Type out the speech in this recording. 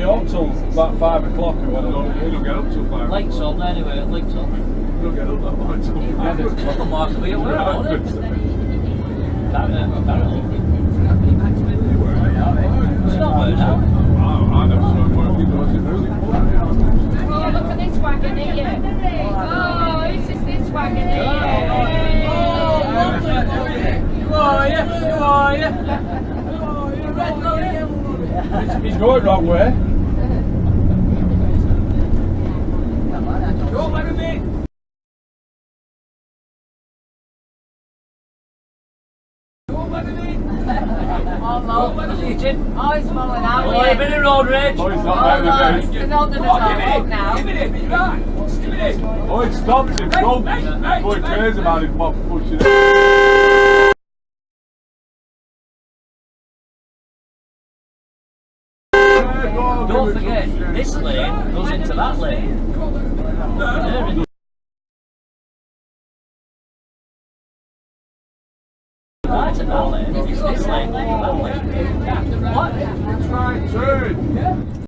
home till about 5 o'clock or whatever. You don't get up till 5 o'clock. Late on anyway, late on. You don't get up that much till 5 o'clock. Well, the market be aware of it. It's not where now. I never saw it working, but it's really Oh, look at this wagon here. Oh, who's this wagon here? Who are you? Who are you? He's going wrong way. Don't let him in. Don't let him in. Oh, no. Oh, he's falling out. Oh, you've been in road rage. Oh, he's not out of it. He's holding us all up now. Give it in, right. Give it in. Oh, it stops in front. Going crazy about it, pop pushing it. Don't forget, this lane goes into that lane. Right at that lane, it's this lane.